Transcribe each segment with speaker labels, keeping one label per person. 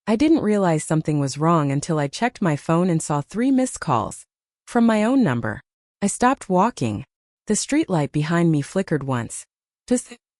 Speaker 1: I didn't realize something was wrong until I checked my phone and saw 3 missed calls. From my own number. I stopped walking. The streetlight behind me flickered once.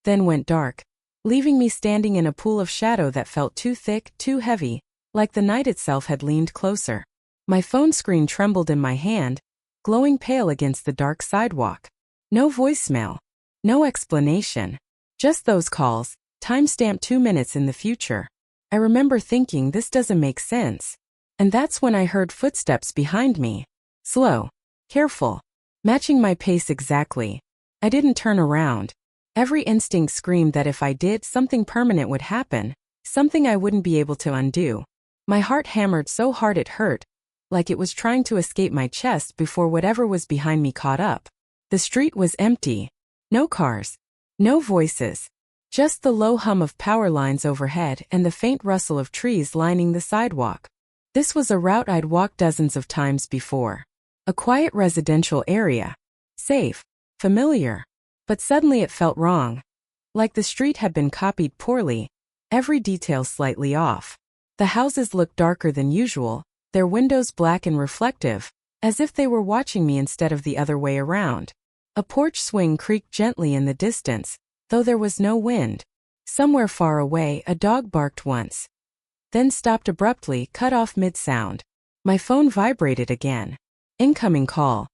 Speaker 1: Then went dark, leaving me standing in a pool of shadow that felt too thick, too heavy, like the night itself had leaned closer. My phone screen trembled in my hand, glowing pale against the dark sidewalk. No voicemail. No explanation. Just those calls, timestamped 2 minutes in the future. I remember thinking this doesn't make sense. And that's when I heard footsteps behind me. Slow. Careful. Matching my pace exactly. I didn't turn around. Every instinct screamed that if I did, something permanent would happen, something I wouldn't be able to undo. My heart hammered so hard it hurt, like it was trying to escape my chest before whatever was behind me caught up. The street was empty. No cars. No voices. Just the low hum of power lines overhead and the faint rustle of trees lining the sidewalk. This was a route I'd walked dozens of times before. A quiet residential area. Safe. Familiar. But suddenly it felt wrong. Like the street had been copied poorly, every detail slightly off. The houses looked darker than usual, their windows black and reflective, as if they were watching me instead of the other way around. A porch swing creaked gently in the distance, though there was no wind. Somewhere far away, a dog barked once. Then stopped abruptly, cut off mid-sound. My phone vibrated again. Incoming call.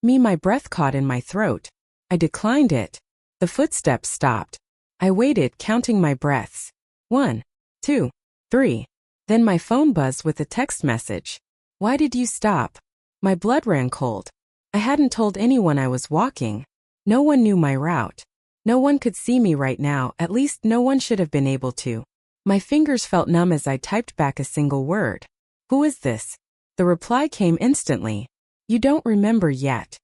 Speaker 1: My breath caught in my throat. I declined it. The footsteps stopped. I waited, counting my breaths. 1, 2, 3. Then my phone buzzed with a text message. Why did you stop? My blood ran cold. I hadn't told anyone I was walking. No one knew my route. No one could see me right now, at least no one should have been able to. My fingers felt numb as I typed back a single word. Who is this? The reply came instantly. You don't remember yet.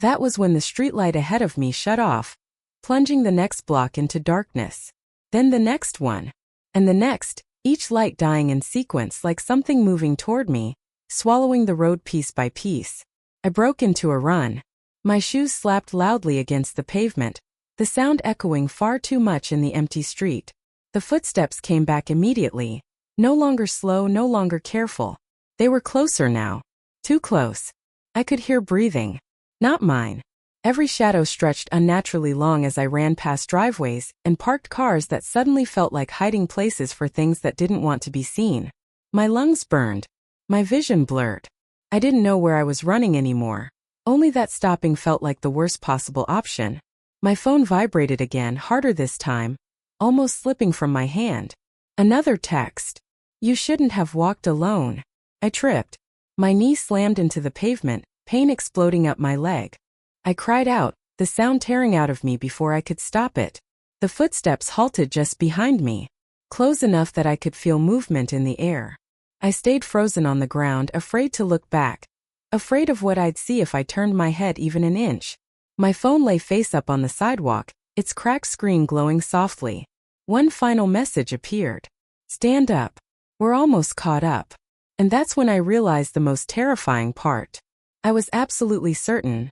Speaker 1: That was when the streetlight ahead of me shut off, plunging the next block into darkness. Then the next one. And the next, each light dying in sequence like something moving toward me, swallowing the road piece by piece. I broke into a run. My shoes slapped loudly against the pavement, the sound echoing far too much in the empty street. The footsteps came back immediately, no longer slow, no longer careful. They were closer now. Too close. I could hear breathing. Not mine. Every shadow stretched unnaturally long as I ran past driveways and parked cars that suddenly felt like hiding places for things that didn't want to be seen. My lungs burned. My vision blurred. I didn't know where I was running anymore. Only that stopping felt like the worst possible option. My phone vibrated again, harder this time, almost slipping from my hand. Another text. You shouldn't have walked alone. I tripped. My knee slammed into the pavement, pain exploding up my leg. I cried out, the sound tearing out of me before I could stop it. The footsteps halted just behind me, close enough that I could feel movement in the air. I stayed frozen on the ground, afraid to look back, afraid of what I'd see if I turned my head even an inch. My phone lay face up on the sidewalk, its cracked screen glowing softly. One final message appeared. Stand up. We're almost caught up. And that's when I realized the most terrifying part. I was absolutely certain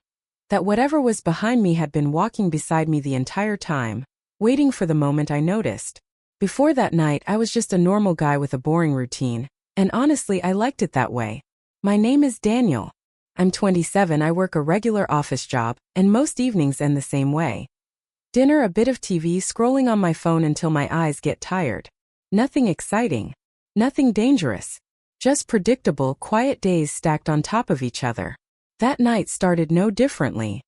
Speaker 1: that whatever was behind me had been walking beside me the entire time, waiting for the moment I noticed. Before that night, I was just a normal guy with a boring routine, and honestly, I liked it that way. My name is Daniel. I'm 27, I work a regular office job, and most evenings end the same way. Dinner, a bit of TV, scrolling on my phone until my eyes get tired. Nothing exciting. Nothing dangerous. Just predictable, quiet days stacked on top of each other. That night started no differently.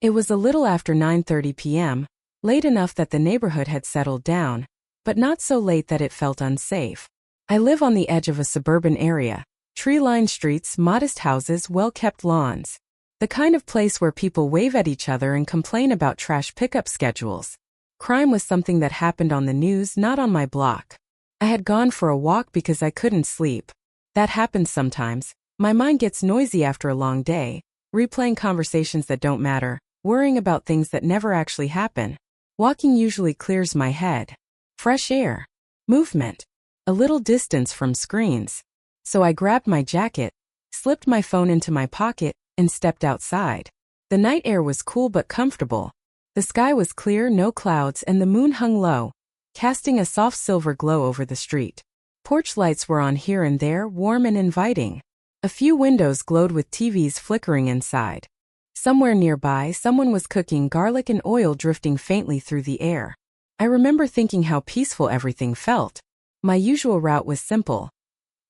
Speaker 1: It was a little after 9:30 p.m., late enough that the neighborhood had settled down, but not so late that it felt unsafe. I live on the edge of a suburban area. Tree-lined streets, modest houses, well-kept lawns. The kind of place where people wave at each other and complain about trash pickup schedules. Crime was something that happened on the news, not on my block. I had gone for a walk because I couldn't sleep. That happens sometimes. My mind gets noisy after a long day, replaying conversations that don't matter, worrying about things that never actually happen. Walking usually clears my head. Fresh air. Movement. A little distance from screens. So I grabbed my jacket, slipped my phone into my pocket, and stepped outside. The night air was cool but comfortable. The sky was clear, no clouds, and the moon hung low, casting a soft silver glow over the street. Porch lights were on here and there, warm and inviting. A few windows glowed with TVs flickering inside. Somewhere nearby, someone was cooking, garlic and oil drifting faintly through the air. I remember thinking how peaceful everything felt. My usual route was simple.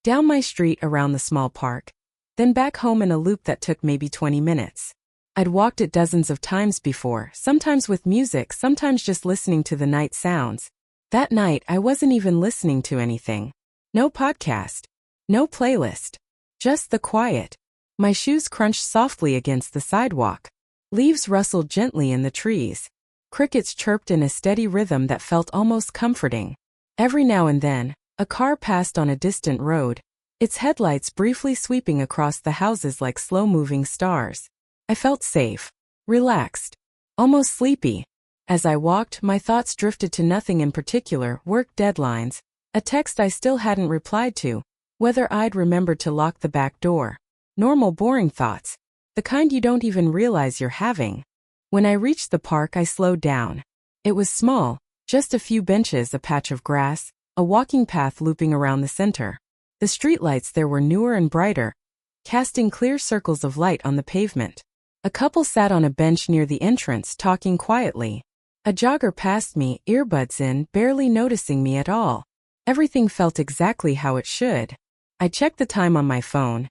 Speaker 1: Down my street around the small park, then back home in a loop that took maybe 20 minutes. I'd walked it dozens of times before, sometimes with music, sometimes just listening to the night sounds. That night, I wasn't even listening to anything. No podcast. No playlist. Just the quiet. My shoes crunched softly against the sidewalk. Leaves rustled gently in the trees. Crickets chirped in a steady rhythm that felt almost comforting. Every now and then, a car passed on a distant road, its headlights briefly sweeping across the houses like slow-moving stars. I felt safe, relaxed, almost sleepy. As I walked, my thoughts drifted to nothing in particular: work deadlines, a text I still hadn't replied to, whether I'd remembered to lock the back door. Normal, boring thoughts, the kind you don't even realize you're having. When I reached the park, I slowed down. It was small, just a few benches, a patch of grass, a walking path looping around the center. The streetlights there were newer and brighter, casting clear circles of light on the pavement. A couple sat on a bench near the entrance, talking quietly. A jogger passed me, earbuds in, barely noticing me at all. Everything felt exactly how it should. I checked the time on my phone.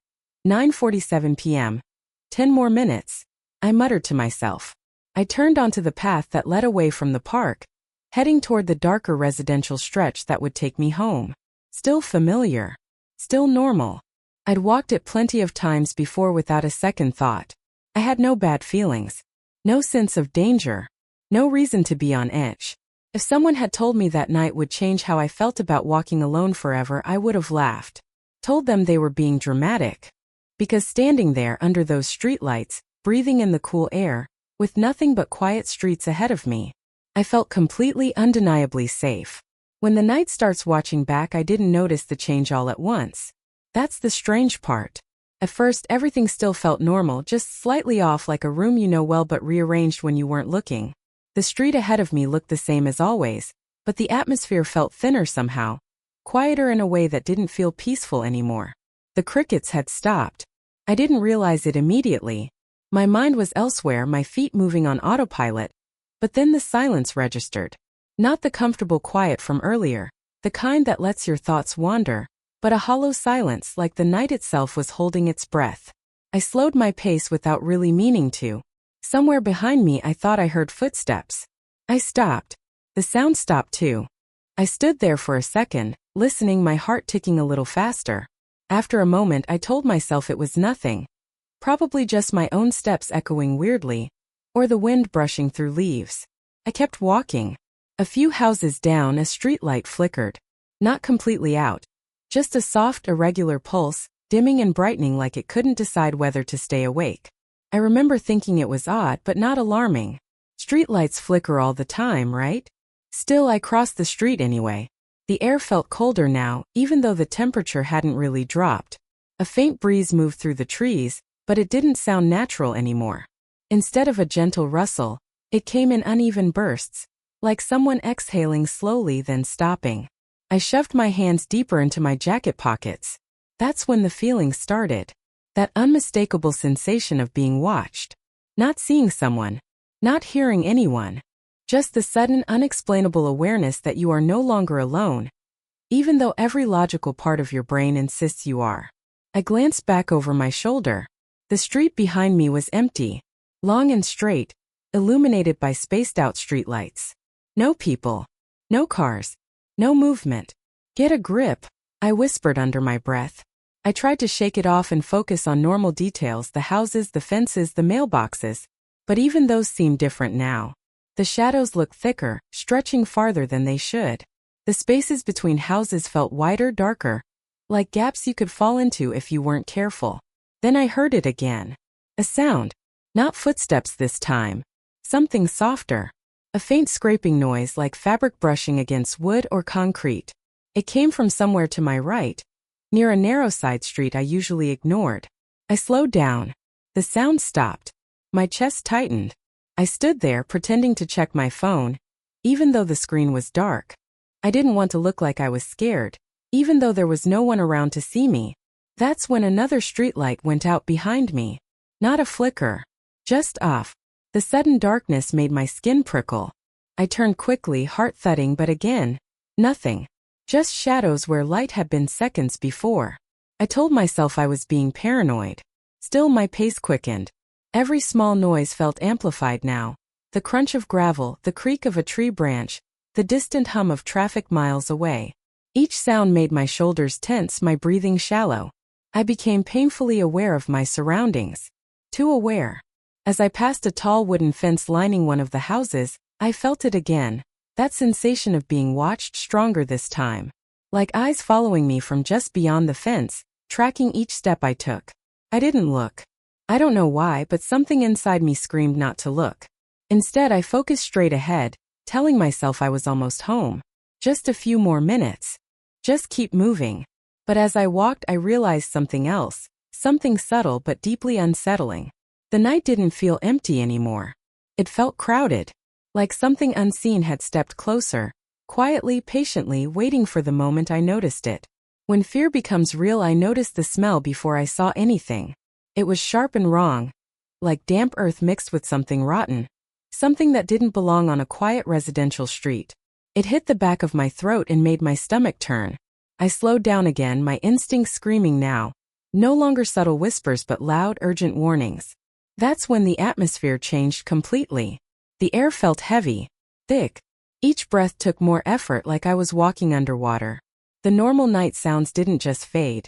Speaker 1: 9:47 p.m. 10 more minutes. I muttered to myself. I turned onto the path that led away from the park, heading toward the darker residential stretch that would take me home. Still familiar. Still normal. I'd walked it plenty of times before without a second thought. I had no bad feelings. No sense of danger. No reason to be on edge. If someone had told me that night would change how I felt about walking alone forever, I would have laughed. Told them they were being dramatic. Because standing there under those streetlights, breathing in the cool air, with nothing but quiet streets ahead of me, I felt completely, undeniably safe. When the night starts, watching back, I didn't notice the change all at once. That's the strange part. At first, everything still felt normal, just slightly off, like a room you know well but rearranged when you weren't looking. The street ahead of me looked the same as always, but the atmosphere felt thinner somehow, quieter in a way that didn't feel peaceful anymore. The crickets had stopped. I didn't realize it immediately. My mind was elsewhere, my feet moving on autopilot. But then the silence registered. Not the comfortable quiet from earlier, the kind that lets your thoughts wander, but a hollow silence, like the night itself was holding its breath. I slowed my pace without really meaning to. Somewhere behind me, I thought I heard footsteps. I stopped. The sound stopped too. I stood there for a second, listening, my heart ticking a little faster. After a moment, I told myself it was nothing. Probably just my own steps echoing weirdly, or the wind brushing through leaves. I kept walking. A few houses down, a streetlight flickered. Not completely out. Just a soft, irregular pulse, dimming and brightening like it couldn't decide whether to stay awake. I remember thinking it was odd but not alarming. Streetlights flicker all the time, right? Still, I crossed the street anyway. The air felt colder now, even though the temperature hadn't really dropped. A faint breeze moved through the trees, but it didn't sound natural anymore. Instead of a gentle rustle, it came in uneven bursts, like someone exhaling slowly then stopping. I shoved my hands deeper into my jacket pockets. That's when the feeling started. That unmistakable sensation of being watched. Not seeing someone. Not hearing anyone. Just the sudden, unexplainable awareness that you are no longer alone, even though every logical part of your brain insists you are. I glanced back over my shoulder. The street behind me was empty, long and straight, illuminated by spaced-out streetlights. No people. No cars. No movement. Get a grip, I whispered under my breath. I tried to shake it off and focus on normal details, the houses, the fences, the mailboxes, but even those seemed different now. The shadows looked thicker, stretching farther than they should. The spaces between houses felt wider, darker, like gaps you could fall into if you weren't careful. Then I heard it again. A sound. Not footsteps this time. Something softer. A faint scraping noise like fabric brushing against wood or concrete. It came from somewhere to my right, near a narrow side street I usually ignored. I slowed down. The sound stopped. My chest tightened. I stood there pretending to check my phone, even though the screen was dark. I didn't want to look like I was scared, even though there was no one around to see me. That's when another streetlight went out behind me. Not a flicker. Just off. The sudden darkness made my skin prickle. I turned quickly, heart thudding, but again, nothing. Just shadows where light had been seconds before. I told myself I was being paranoid. Still, my pace quickened. Every small noise felt amplified now. The crunch of gravel, the creak of a tree branch, the distant hum of traffic miles away. Each sound made my shoulders tense, my breathing shallow. I became painfully aware of my surroundings. Too aware. As I passed a tall wooden fence lining one of the houses, I felt it again. That sensation of being watched, stronger this time. Like eyes following me from just beyond the fence, tracking each step I took. I didn't look. I don't know why, but something inside me screamed not to look. Instead, I focused straight ahead, telling myself I was almost home. Just a few more minutes. Just keep moving. But as I walked, I realized something else. Something subtle but deeply unsettling. The night didn't feel empty anymore. It felt crowded. Like something unseen had stepped closer, quietly, patiently, waiting for the moment I noticed it. When fear becomes real, I noticed the smell before I saw anything. It was sharp and wrong. Like damp earth mixed with something rotten. Something that didn't belong on a quiet residential street. It hit the back of my throat and made my stomach turn. I slowed down again, my instincts screaming now. No longer subtle whispers but loud, urgent warnings. That's when the atmosphere changed completely. The air felt heavy, thick. Each breath took more effort, like I was walking underwater. The normal night sounds didn't just fade.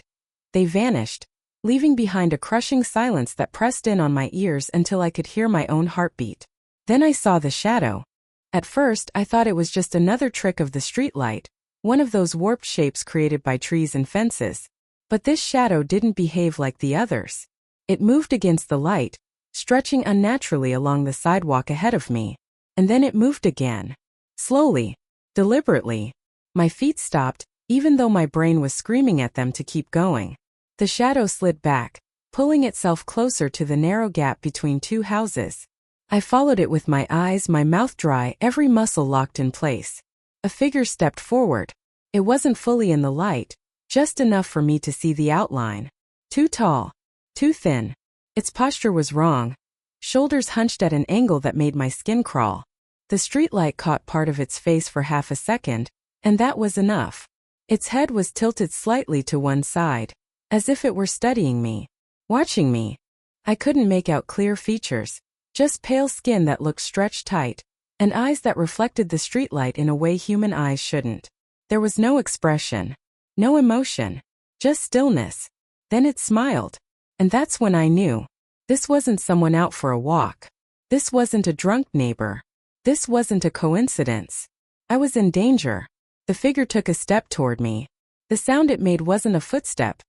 Speaker 1: They vanished, leaving behind a crushing silence that pressed in on my ears until I could hear my own heartbeat. Then I saw the shadow. At first, I thought it was just another trick of the streetlight, one of those warped shapes created by trees and fences. But this shadow didn't behave like the others. It moved against the light, stretching unnaturally along the sidewalk ahead of me. And then it moved again. Slowly. Deliberately. My feet stopped, even though my brain was screaming at them to keep going. The shadow slid back, pulling itself closer to the narrow gap between two houses. I followed it with my eyes, my mouth dry, every muscle locked in place. A figure stepped forward. It wasn't fully in the light, just enough for me to see the outline. Too tall. Too thin. Its posture was wrong. Shoulders hunched at an angle that made my skin crawl. The streetlight caught part of its face for half a second, and that was enough. Its head was tilted slightly to one side, as if it were studying me, watching me. I couldn't make out clear features, just pale skin that looked stretched tight, and eyes that reflected the streetlight in a way human eyes shouldn't. There was no expression, no emotion, just stillness. Then it smiled. And that's when I knew. This wasn't someone out for a walk. This wasn't a drunk neighbor. This wasn't a coincidence. I was in danger. The figure took a step toward me. The sound it made wasn't a footstep.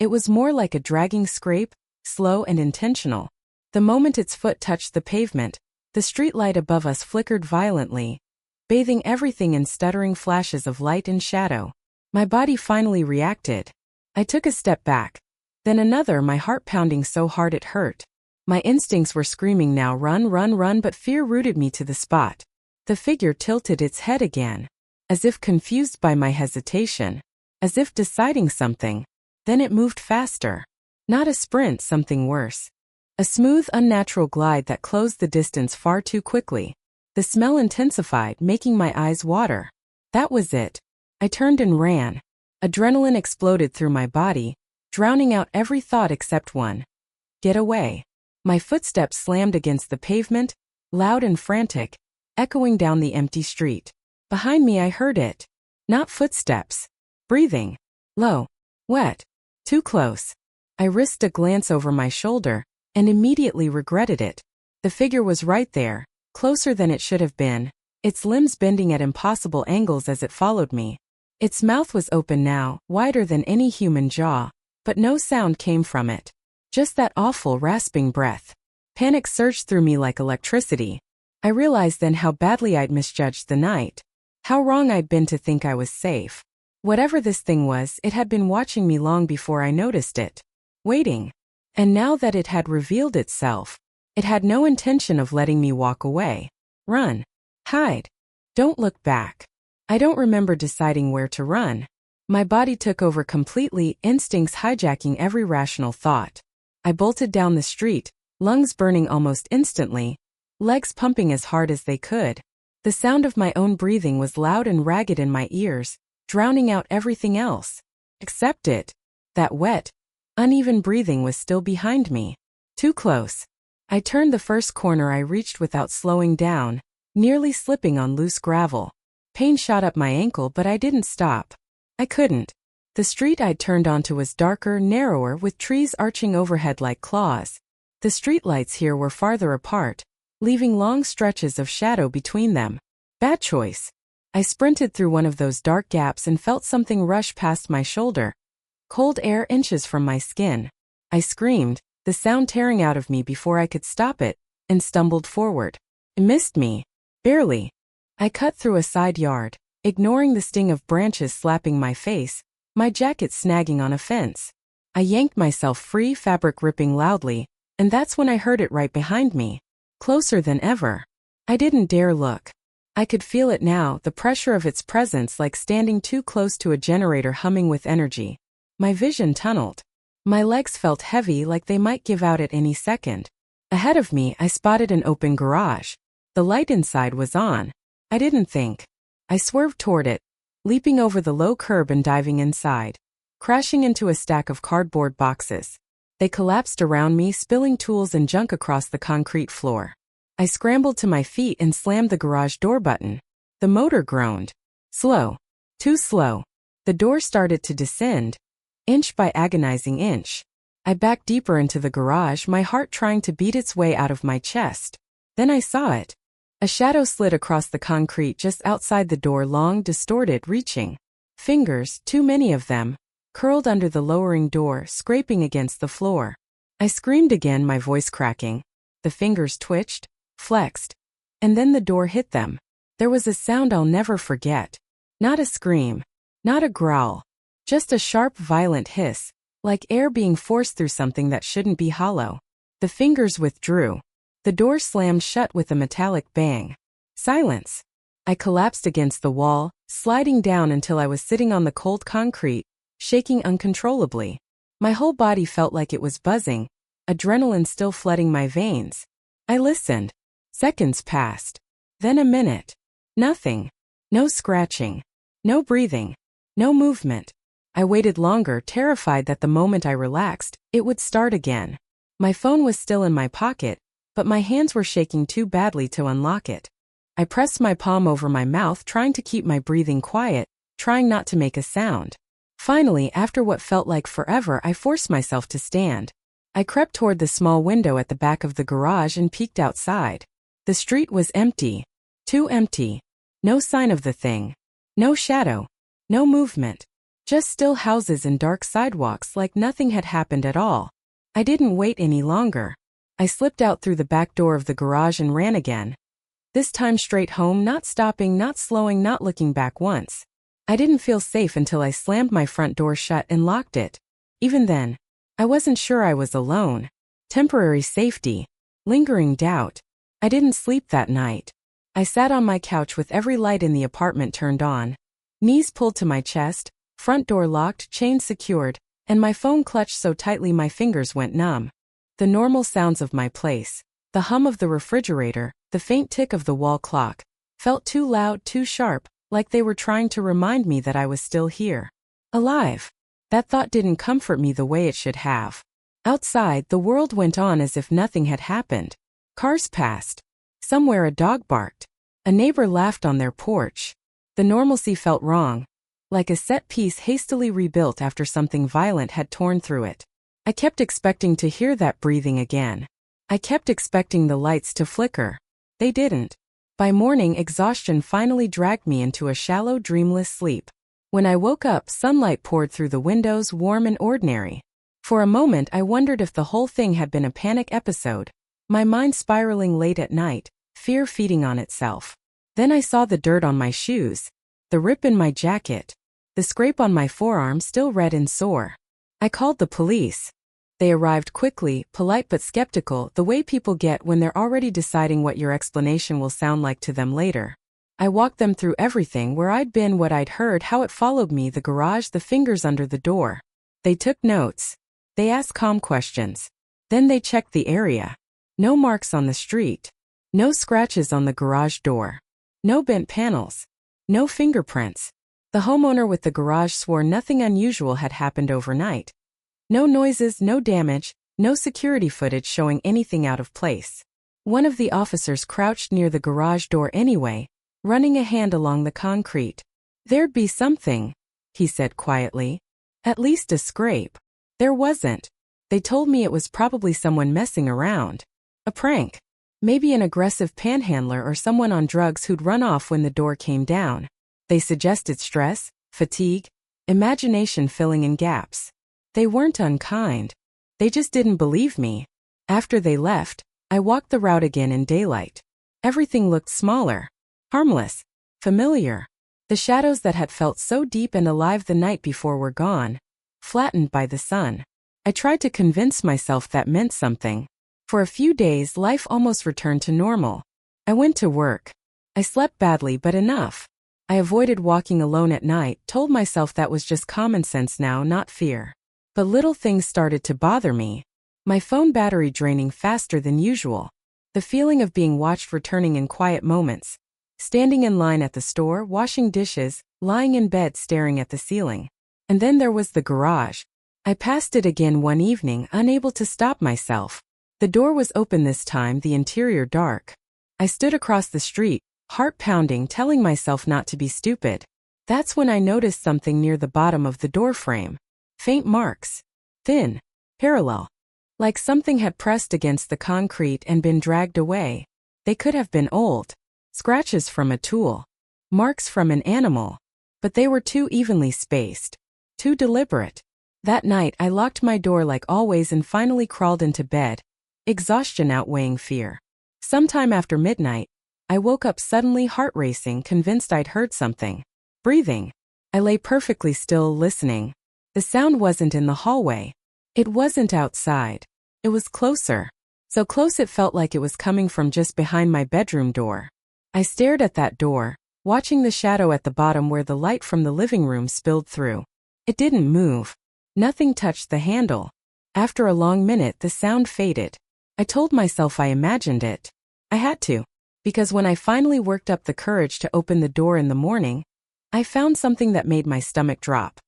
Speaker 1: It was more like a dragging scrape, slow and intentional. The moment its foot touched the pavement, the streetlight above us flickered violently, bathing everything in stuttering flashes of light and shadow. My body finally reacted. I took a step back. Then another, my heart pounding so hard it hurt. My instincts were screaming now, run, run, run, but fear rooted me to the spot. The figure tilted its head again, as if confused by my hesitation, as if deciding something. Then it moved faster. Not a sprint, something worse. A smooth, unnatural glide that closed the distance far too quickly. The smell intensified, making my eyes water. That was it. I turned and ran. Adrenaline exploded through my body, drowning out every thought except one. Get away. My footsteps slammed against the pavement, loud and frantic, echoing down the empty street. Behind me I heard it. Not footsteps. Breathing. Low. Wet. Too close. I risked a glance over my shoulder, and immediately regretted it. The figure was right there, closer than it should have been, its limbs bending at impossible angles as it followed me. Its mouth was open now, wider than any human jaw. But no sound came from it. Just that awful rasping breath. Panic surged through me like electricity. I realized then how badly I'd misjudged the night. How wrong I'd been to think I was safe. Whatever this thing was, it had been watching me long before I noticed it. Waiting. And now that it had revealed itself, it had no intention of letting me walk away. Run. Hide. Don't look back. I don't remember deciding where to run. My body took over completely, instincts hijacking every rational thought. I bolted down the street, lungs burning almost instantly, legs pumping as hard as they could. The sound of my own breathing was loud and ragged in my ears, drowning out everything else. Except it. That wet, uneven breathing was still behind me. Too close. I turned the first corner I reached without slowing down, nearly slipping on loose gravel. Pain shot up my ankle, but I didn't stop. I couldn't. The street I'd turned onto was darker, narrower, with trees arching overhead like claws. The streetlights here were farther apart, leaving long stretches of shadow between them. Bad choice. I sprinted through one of those dark gaps and felt something rush past my shoulder. Cold air inches from my skin. I screamed, the sound tearing out of me before I could stop it, and stumbled forward. It missed me. Barely. I cut through a side yard, ignoring the sting of branches slapping my face, my jacket snagging on a fence. I yanked myself free, fabric ripping loudly, and that's when I heard it right behind me. Closer than ever. I didn't dare look. I could feel it now, the pressure of its presence, like standing too close to a generator humming with energy. My vision tunneled. My legs felt heavy, like they might give out at any second. Ahead of me, I spotted an open garage. The light inside was on. I didn't think. I swerved toward it, leaping over the low curb and diving inside, crashing into a stack of cardboard boxes. They collapsed around me, spilling tools and junk across the concrete floor. I scrambled to my feet and slammed the garage door button. The motor groaned. Slow. Too slow. The door started to descend, inch by agonizing inch. I backed deeper into the garage, my heart trying to beat its way out of my chest. Then I saw it. A shadow slid across the concrete just outside the door, long, distorted, reaching. Fingers, too many of them, curled under the lowering door, scraping against the floor. I screamed again, my voice cracking. The fingers twitched, flexed, and then the door hit them. There was a sound I'll never forget. Not a scream, not a growl, just a sharp, violent hiss, like air being forced through something that shouldn't be hollow. The fingers withdrew. The door slammed shut with a metallic bang. Silence. I collapsed against the wall, sliding down until I was sitting on the cold concrete, shaking uncontrollably. My whole body felt like it was buzzing, adrenaline still flooding my veins. I listened. Seconds passed. Then a minute. Nothing. No scratching. No breathing. No movement. I waited longer, terrified that the moment I relaxed, it would start again. My phone was still in my pocket, but my hands were shaking too badly to unlock it. I pressed my palm over my mouth, trying to keep my breathing quiet, trying not to make a sound. Finally, after what felt like forever, I forced myself to stand. I crept toward the small window at the back of the garage and peeked outside. The street was empty. Too empty. No sign of the thing. No shadow. No movement. Just still houses and dark sidewalks, like nothing had happened at all. I didn't wait any longer. I slipped out through the back door of the garage and ran again. This time straight home, not stopping, not slowing, not looking back once. I didn't feel safe until I slammed my front door shut and locked it. Even then, I wasn't sure I was alone. Temporary safety. Lingering doubt. I didn't sleep that night. I sat on my couch with every light in the apartment turned on. Knees pulled to my chest, front door locked, chain secured, and my phone clutched so tightly my fingers went numb. The normal sounds of my place, the hum of the refrigerator, the faint tick of the wall clock, felt too loud, too sharp, like they were trying to remind me that I was still here. Alive. That thought didn't comfort me the way it should have. Outside, the world went on as if nothing had happened. Cars passed. Somewhere a dog barked. A neighbor laughed on their porch. The normalcy felt wrong, like a set piece hastily rebuilt after something violent had torn through it. I kept expecting to hear that breathing again. I kept expecting the lights to flicker. They didn't. By morning, exhaustion finally dragged me into a shallow, dreamless sleep. When I woke up, sunlight poured through the windows, warm and ordinary. For a moment, I wondered if the whole thing had been a panic episode, my mind spiraling late at night, fear feeding on itself. Then I saw the dirt on my shoes, the rip in my jacket, the scrape on my forearm still red and sore. I called the police. They arrived quickly, polite but skeptical, the way people get when they're already deciding what your explanation will sound like to them later. I walked them through everything, where I'd been, what I'd heard, how it followed me, the garage, the fingers under the door. They took notes. They asked calm questions. Then they checked the area. No marks on the street. No scratches on the garage door. No bent panels. No fingerprints. The homeowner with the garage swore nothing unusual had happened overnight. No noises, no damage, no security footage showing anything out of place. One of the officers crouched near the garage door anyway, running a hand along the concrete. "There'd be something," he said quietly. "At least a scrape." There wasn't. They told me it was probably someone messing around. A prank. Maybe an aggressive panhandler or someone on drugs who'd run off when the door came down. They suggested stress, fatigue, imagination filling in gaps. They weren't unkind. They just didn't believe me. After they left, I walked the route again in daylight. Everything looked smaller, harmless, familiar. The shadows that had felt so deep and alive the night before were gone, flattened by the sun. I tried to convince myself that meant something. For a few days, life almost returned to normal. I went to work. I slept badly, but enough. I avoided walking alone at night, told myself that was just common sense now, not fear. But little things started to bother me. My phone battery draining faster than usual. The feeling of being watched returning in quiet moments. Standing in line at the store, washing dishes, lying in bed staring at the ceiling. And then there was the garage. I passed it again one evening, unable to stop myself. The door was open this time, the interior dark. I stood across the street, heart pounding, telling myself not to be stupid. That's when I noticed something near the bottom of the door frame. Faint marks. Thin. Parallel. Like something had pressed against the concrete and been dragged away. They could have been old. Scratches from a tool. Marks from an animal. But they were too evenly spaced. Too deliberate. That night I locked my door like always and finally crawled into bed. Exhaustion outweighing fear. Sometime after midnight, I woke up suddenly, heart racing, convinced I'd heard something. Breathing. I lay perfectly still, listening. The sound wasn't in the hallway. It wasn't outside. It was closer. So close it felt like it was coming from just behind my bedroom door. I stared at that door, watching the shadow at the bottom where the light from the living room spilled through. It didn't move. Nothing touched the handle. After a long minute, the sound faded. I told myself I imagined it. I had to. Because when I finally worked up the courage to open the door in the morning, I found something that made my stomach drop.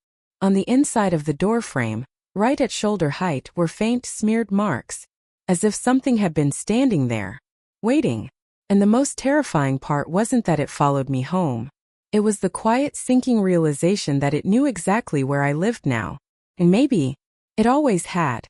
Speaker 1: On the inside of the door frame, right at shoulder height, were faint, smeared marks, as if something had been standing there, waiting. And the most terrifying part wasn't that it followed me home. It was the quiet, sinking realization that it knew exactly where I lived now. And maybe it always had.